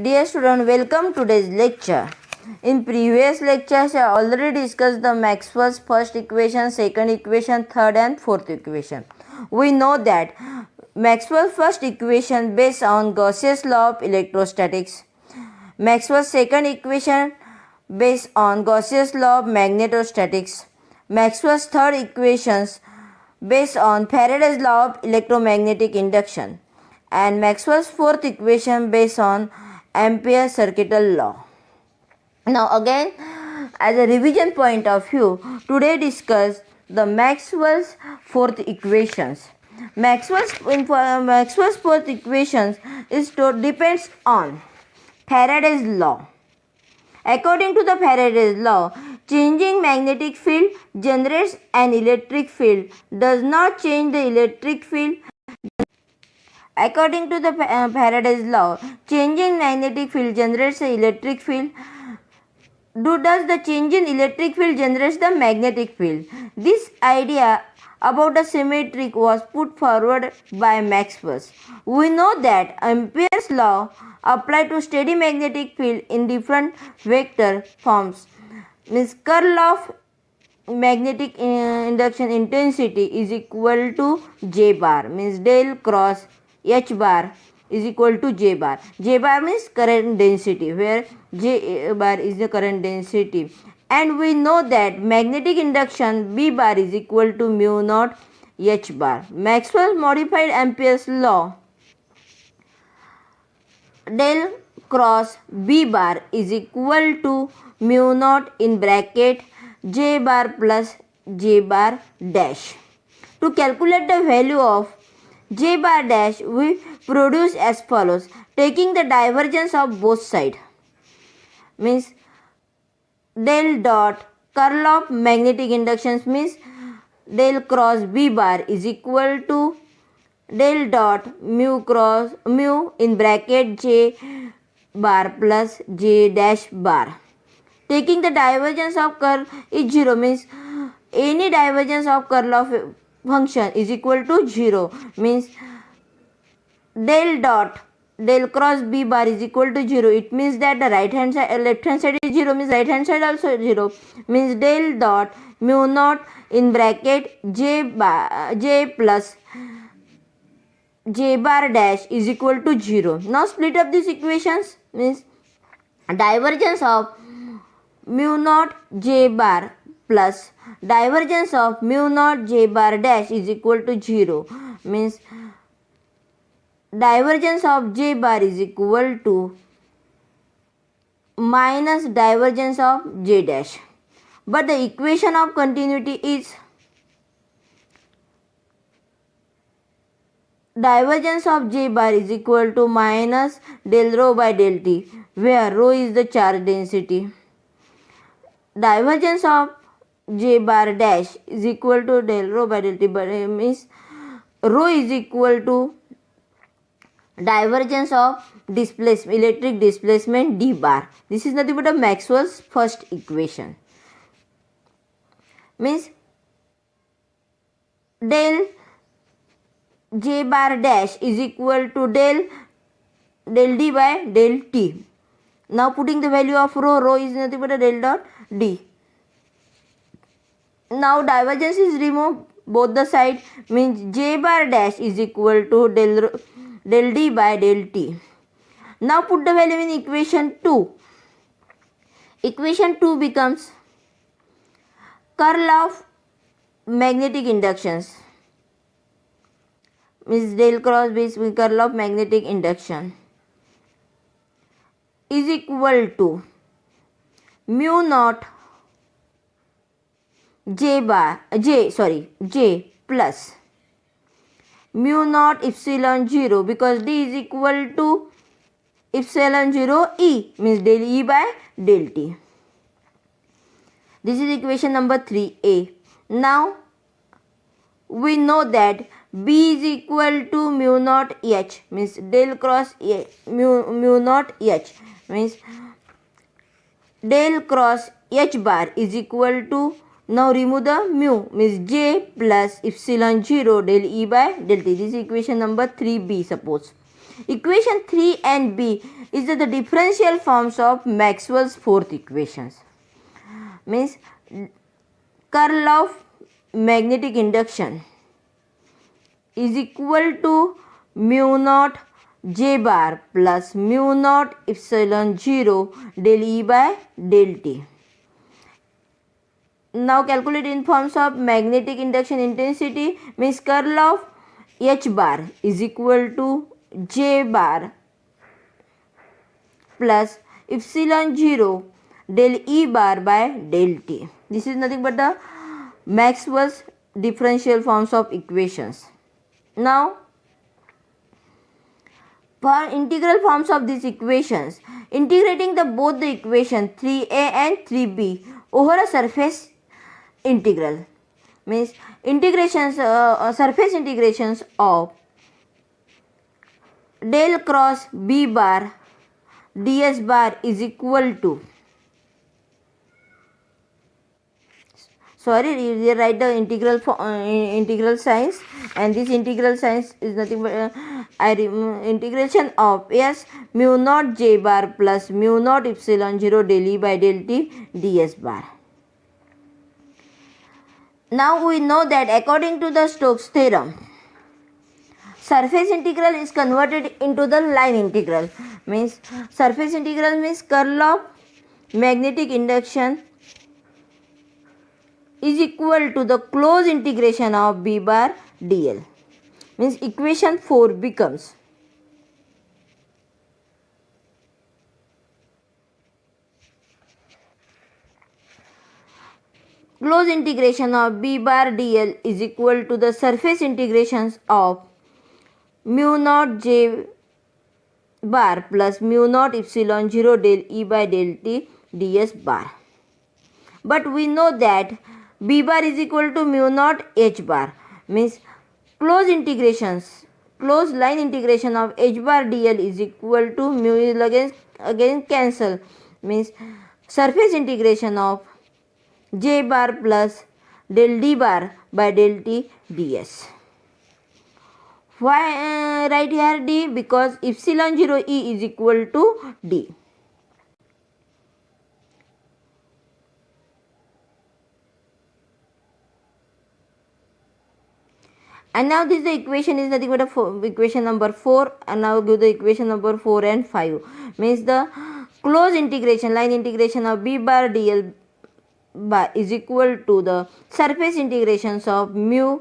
Dear student, welcome to today's lecture. In previous lectures, I already discussed the Maxwell's first equation, second equation, third and fourth equation. We know that Maxwell's first equation based on Gauss's law of electrostatics. Maxwell's second equation based on Gauss's law of magnetostatics. Maxwell's third equations based on Faraday's law of electromagnetic induction. And Maxwell's fourth equation based on Ampere's circuital law. Now again, as a revision point of view, today discuss the Maxwell's fourth equations. Maxwell's fourth equations depends on Faraday's law. According to the Faraday's law, changing magnetic field generates an electric field, does not change the electric field. According to the Faraday's law, changing magnetic field generates the electric field. Does the change in electric field generates the magnetic field? This idea about the symmetry was put forward by Maxwell. We know that Ampere's law applied to steady magnetic field in different vector forms means curl of magnetic induction intensity is equal to J bar, means del cross H bar is equal to J bar. J bar means current density, where J bar is the current density. And we know that magnetic induction B bar is equal to mu naught H bar. Maxwell modified Ampere's law. Del cross B bar is equal to mu naught in bracket J bar plus J bar dash. To calculate the value of J bar dash, we produce as follows. Taking the divergence of both sides, means del dot curl of magnetic inductions means del cross B bar is equal to del dot mu in bracket J bar plus J dash bar. Taking the divergence of curl is 0, means any divergence of curl of function is equal to 0, means del cross B bar is equal to 0. It means that the right hand side, left hand side is 0, means right hand side also 0, means del dot mu naught in bracket J plus J bar dash is equal to 0. Now split up these equations, means divergence of mu naught J bar plus divergence of mu naught J bar dash is equal to 0, means divergence of J bar is equal to minus divergence of J dash. But the equation of continuity is divergence of J bar is equal to minus del rho by del T, where rho is the charge density. Divergence of J bar dash is equal to del rho by del T, but means rho is equal to divergence of electric displacement D bar. This is nothing but a Maxwell's first equation. Means del J bar dash is equal to del D by del T. Now putting the value of rho is nothing but a del dot D. Now divergence is removed both the side, means J bar dash is equal to del D by del T. Now put the value in equation 2. Equation 2 becomes curl of magnetic inductions, means del cross B curl of magnetic induction is equal to mu naught J plus mu naught epsilon 0, because D is equal to epsilon 0 E, means del E by del T. This is equation number 3a. Now we know that B is equal to mu naught H, means del cross mu naught H, means del cross H bar is equal to, now remove the mu, means J plus epsilon 0 del E by del T. This is equation number 3b suppose. Equation 3 and B is the differential forms of Maxwell's fourth equations. Means curl of magnetic induction is equal to mu naught J bar plus mu naught epsilon 0 del E by del T. Now calculate in forms of magnetic induction intensity, means curl of H bar is equal to J bar plus epsilon 0 del E bar by del T. This is nothing but the Maxwell's differential forms of equations. Now for integral forms of these equations, integrating both the equation 3a and 3b over a surface integral, means integrations surface integrations of del cross b bar ds bar is equal to, sorry, you write the integral signs, and this integral signs is nothing but integration of s mu naught J bar plus mu naught epsilon 0 del E by del T ds bar. Now we know that according to the Stokes theorem, surface integral is converted into the line integral. Means surface integral means curl of magnetic induction is equal to the closed integration of b bar dl. Means equation 4 becomes closed integration of b bar dl is equal to the surface integrations of mu naught J bar plus mu naught epsilon 0 del E by del T ds bar. But we know that b bar is equal to mu naught H bar, means closed line integration of H bar dl is equal to mu is again cancel, means surface integration of J bar plus del D bar by del T ds. Why write here D? Because epsilon 0 E is equal to D. And now this is the equation is nothing but equation number 4, and now give the equation number 4 and 5. Means the closed integration, line integration of b bar dl bar is equal to the surface integrations of mu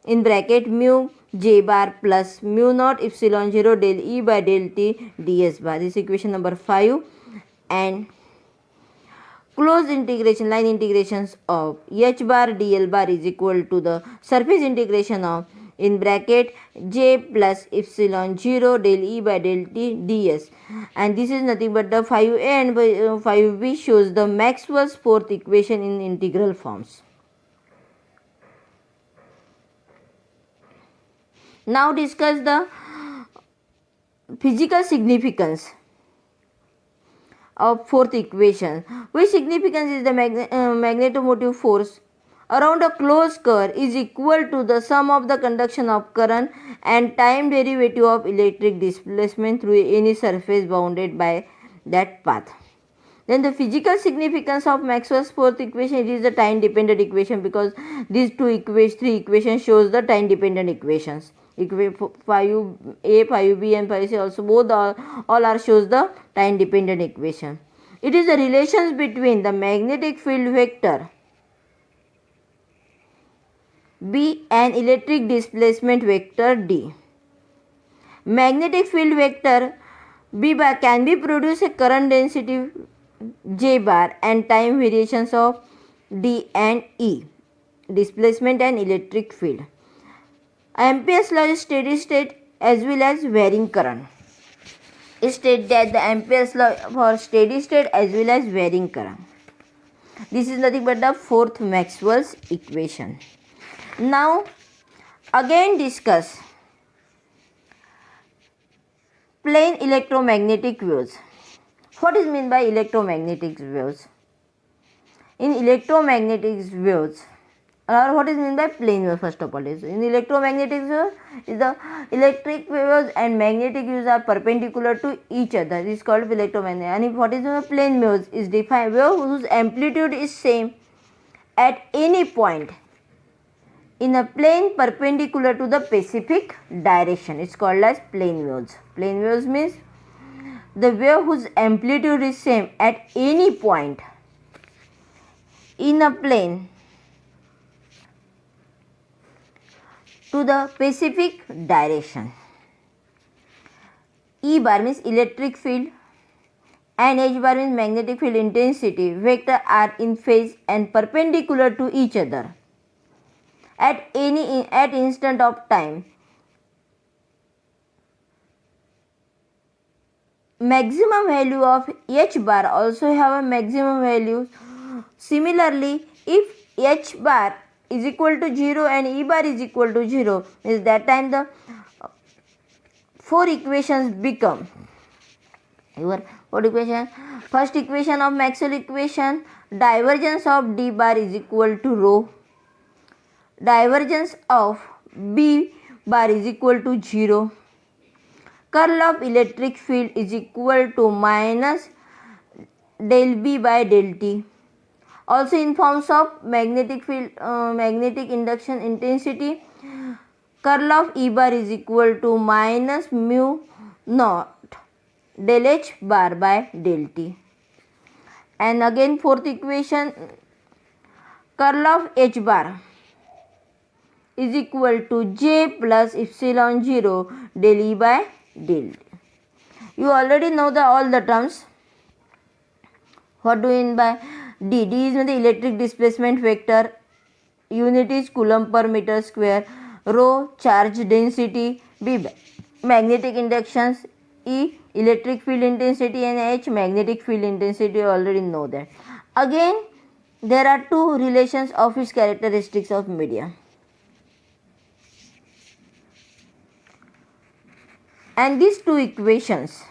in bracket mu J bar plus mu naught epsilon 0 del E by del T ds bar. This is equation number 5. And closed integration, line integrations of H bar dl bar is equal to the surface integration of in bracket J plus epsilon 0 del E by del T ds. And this is nothing but the 5a and 5b shows the Maxwell's fourth equation in integral forms. Now discuss the physical significance of fourth equation. Which significance is the magnetomotive force around a closed curve is equal to the sum of the conduction of current and time derivative of electric displacement through any surface bounded by that path. Then the physical significance of Maxwell's fourth equation, it is the time dependent equation, because these three equations shows the time dependent equations. 5a, 5b and 5c also both all are shows the time dependent equation. It is the relations between the magnetic field vector B and electric displacement vector D. Magnetic field vector B bar can be produce a current density J bar and time variations of D and E, displacement and electric field. Ampere's law is steady state as well as varying current. It states that the Ampere's law for steady state as well as varying current. This is nothing but the fourth Maxwell's equation. Now again discuss plane electromagnetic waves. What is meant by electromagnetic waves? In electromagnetic waves, Or what is meant by plane wave? First of all, is in electromagnetic wave is the electric waves and magnetic waves are perpendicular to each other. This is called electromagnetic. And what is the plane waves is defined wave whose amplitude is same at any point in a plane perpendicular to the specific direction. It's called as plane waves. Plane waves means the wave whose amplitude is same at any point in a plane to the specific direction. E bar means electric field and H bar means magnetic field intensity vector are in phase and perpendicular to each other at instant of time. Maximum value of H bar also have a maximum value. Similarly, if H bar is equal to 0 and E bar is equal to 0, is that time the four equations become your what equation? First equation of Maxwell equation, divergence of D bar is equal to rho, divergence of B bar is equal to 0, curl of electric field is equal to minus del B by del T. Also in forms of magnetic field, magnetic induction intensity, curl of E bar is equal to minus mu naught del H bar by del T. And again fourth equation, curl of H bar is equal to J plus epsilon 0 del E by del T. You already know all the terms. What do you mean by D? D is the electric displacement vector, unit is coulomb per meter square, rho charge density, B magnetic inductions, E electric field intensity and H magnetic field intensity. You already know that. Again there are two relations of its characteristics of media. And these two equations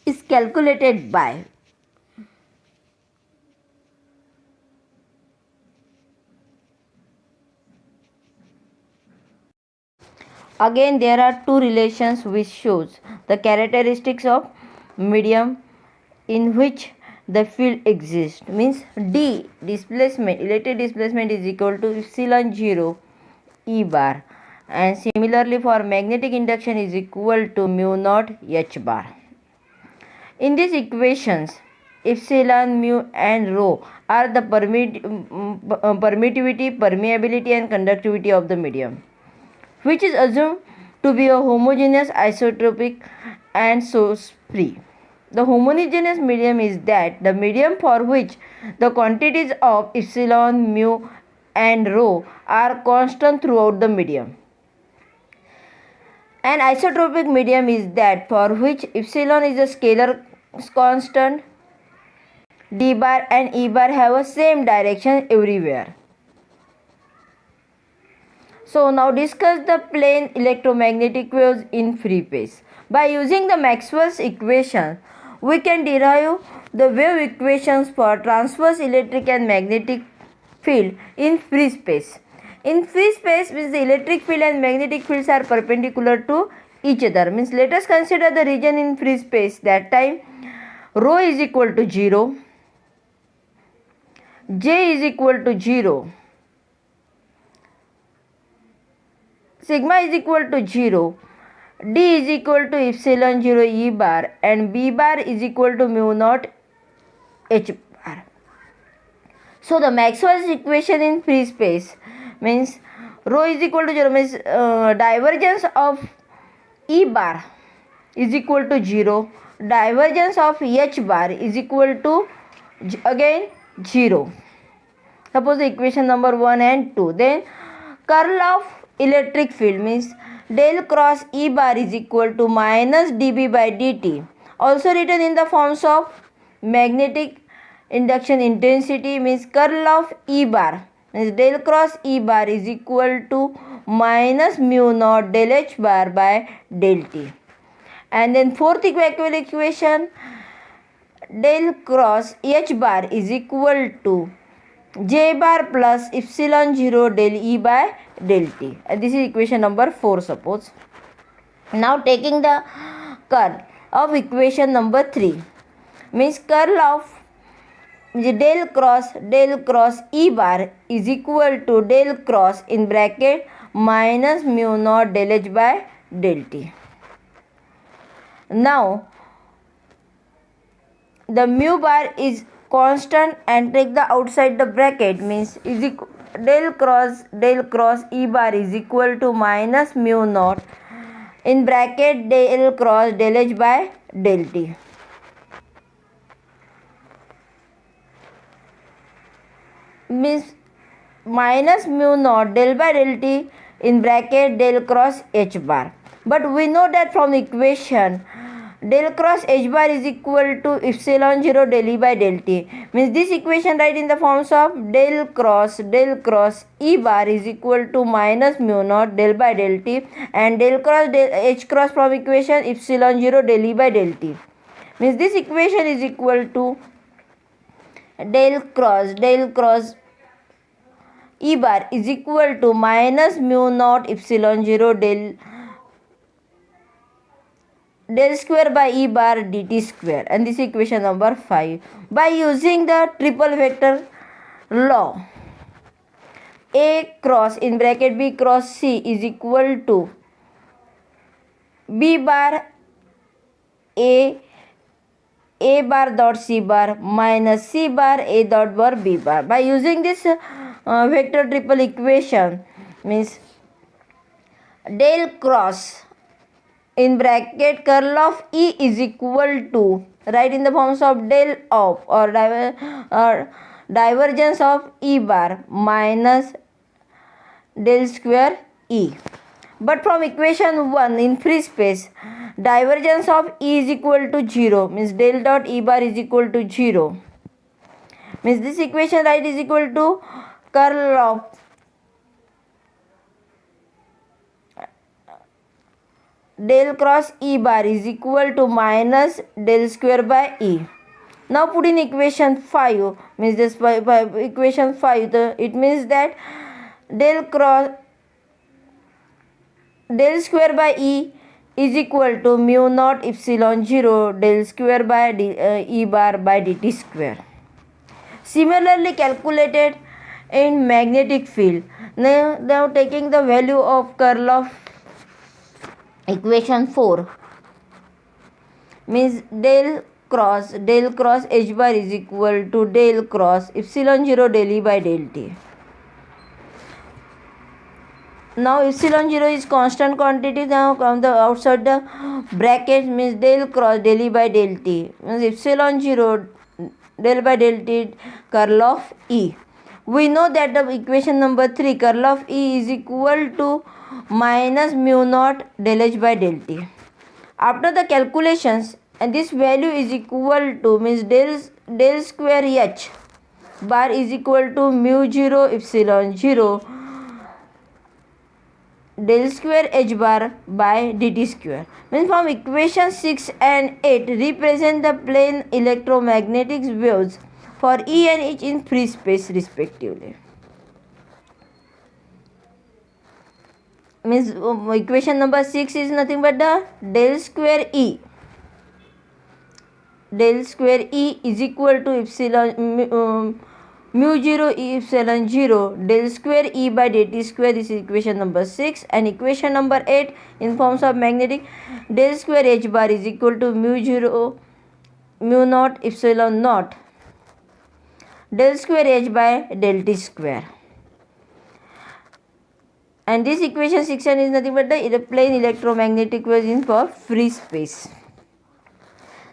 is calculated by again there are two relations which shows the characteristics of medium in which the field exists. Means D displacement, electric displacement is equal to epsilon 0 E bar, and similarly for magnetic induction is equal to mu naught H bar. In these equations, epsilon, mu and rho are the permittivity, permeability and conductivity of the medium, which is assumed to be a homogeneous, isotropic and source free. The homogeneous medium is that the medium for which the quantities of epsilon, mu and rho are constant throughout the medium. An isotropic medium is that for which epsilon is a scalar constant, D bar and E bar have a same direction everywhere. So now discuss the plane electromagnetic waves in free space. By using the Maxwell's equation, we can derive the wave equations for transverse electric and magnetic field in free space. In free space means the electric field and magnetic fields are perpendicular to each other. Means let us consider the region in free space. That time rho is equal to 0, J is equal to 0, sigma is equal to 0, D is equal to epsilon 0 E bar and B bar is equal to mu naught H bar. So the Maxwell's equation in free space means rho is equal to 0 means divergence of E bar is equal to 0, divergence of H bar is equal to again 0. Suppose the equation number 1 and 2. Then curl of electric field means del cross E bar is equal to minus dB by dt. Also written in the forms of magnetic induction intensity means curl of E bar means del cross E bar is equal to minus mu naught del H bar by del T. And then fourth equation, del cross H bar is equal to J bar plus epsilon 0 del E by del T. And this is equation number 4, suppose. Now taking the curl of equation number 3, means curl of del cross E bar is equal to del cross in bracket minus mu naught del H by del T. Now the mu bar is constant and take the outside the bracket, means is equal del cross E bar is equal to minus mu naught in bracket del cross del H by del T. Means minus mu naught del by del T in bracket del cross H bar. But we know that from equation del cross H bar is equal to epsilon 0 del E by del T. Means this equation write in the forms of del cross E bar is equal to minus mu naught del by del T, and del H cross from equation epsilon 0 del E by del T. Means this equation is equal to del cross E bar is equal to minus mu naught epsilon 0 del square by E bar dt square, and this is equation number 5. By using the triple vector law, A cross in bracket B cross C is equal to B bar A bar dot C bar minus C bar A dot bar B bar. By using this vector triple equation, means del cross in bracket curl of E is equal to, write in the forms of del of or divergence of E bar minus del square E. But from equation 1 in free space, divergence of E is equal to 0, means del dot E bar is equal to 0. Means this equation right is equal to curl of del cross E bar is equal to minus del square by E. Now put in equation 5, means this by equation 5, it means that del square by E is equal to mu naught epsilon 0 del square by E bar by dt square. Similarly calculated in magnetic field. Now taking the value of curl of equation 4, means del cross H bar is equal to del cross epsilon 0 del E by del T. Now epsilon 0 is constant quantity. Now from the outside the bracket, means del cross del E by del T, means epsilon 0 del by del T curl of E. We know that the equation number 3 curl of E is equal to minus mu naught del H by del T. After the calculations, and this value is equal to, means del square H bar is equal to mu 0 epsilon 0 del square H bar by dt square. Means from equation 6 and 8 represent the plane electromagnetic waves for E and H in free space respectively. Means equation number 6 is nothing but the del square E is equal to epsilon mu 0 epsilon 0 del square E by dt square. This is equation number 6. And equation number 8 in forms of magnetic, del square H bar is equal to mu naught epsilon naught del square H by del T square. And this equation 6 is nothing but the plane electromagnetic waves in for free space.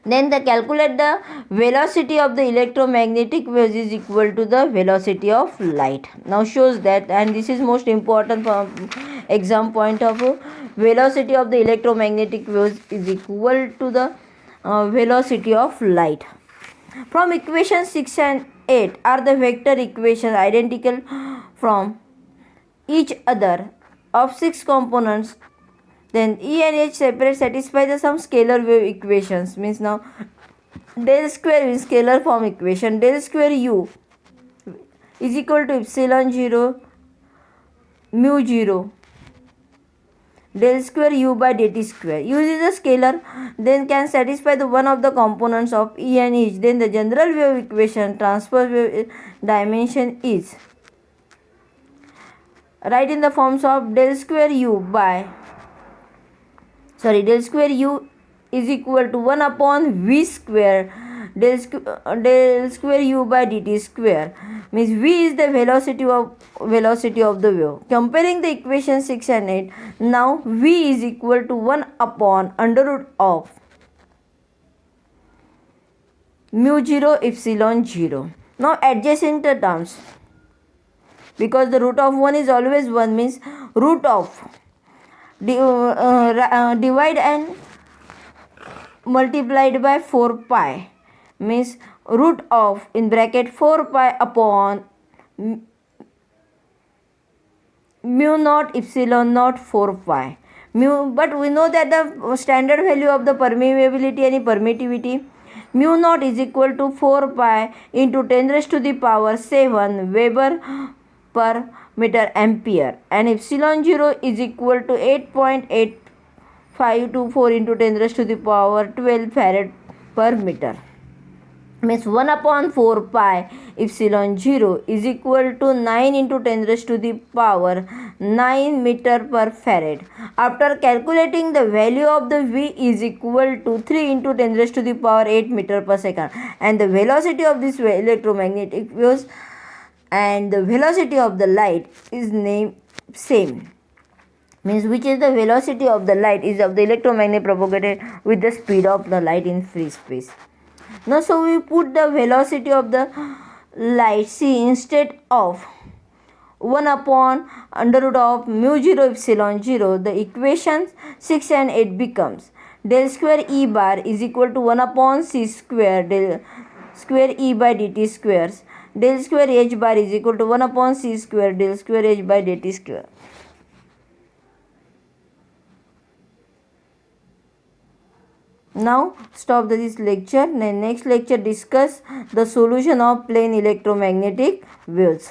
Then the calculate the velocity of the electromagnetic waves is equal to the velocity of light. Now shows that, and this is most important from exam point of view, velocity of the electromagnetic waves is equal to the velocity of light. From equation 6 and 8 are the vector equations identical from each other of 6 components, then E and H separate satisfy the some scalar wave equations. Means now del square is scalar form equation. Del square U is equal to epsilon 0 mu 0 del square U by dt square. U is a scalar, then can satisfy the one of the components of E and H. Then the general wave equation transverse wave dimension is write in the forms of del square U is equal to 1 upon V square del square U by dt square. Means V is the velocity of the wave. Comparing the equation 6 and 8, now V is equal to 1 upon under root of mu 0 epsilon 0. Now adjacent the terms, because the root of 1 is always 1, means root of divide and multiplied by 4 pi, means root of in bracket 4 pi upon mu naught epsilon naught 4 pi mu. But we know that the standard value of the permeability and permittivity, mu naught is equal to 4 pi into 10 raised to the power 7 Weber per meter ampere, and epsilon 0 is equal to 8.8524 into 10 raised to the power 12 farad per meter. Means 1 upon 4 pi epsilon 0 is equal to 9 into 10 raised to the power 9 meter per farad. After calculating, the value of the V is equal to 3 into 10 raised to the power 8 meter per second, and the velocity of this electromagnetic waves and the velocity of the light is named same. Means which is the velocity of the light is of the electromagnet propagated with the speed of the light in free space. Now so we put the velocity of the light, see, instead of 1 upon under root of mu 0 epsilon 0, the equations 6 and 8 becomes del square E bar is equal to 1 upon c square del square E by dt squares. Del square H bar is equal to 1 upon c square del square H by dt square. Now stop this lecture. Next lecture discuss the solution of plane electromagnetic waves.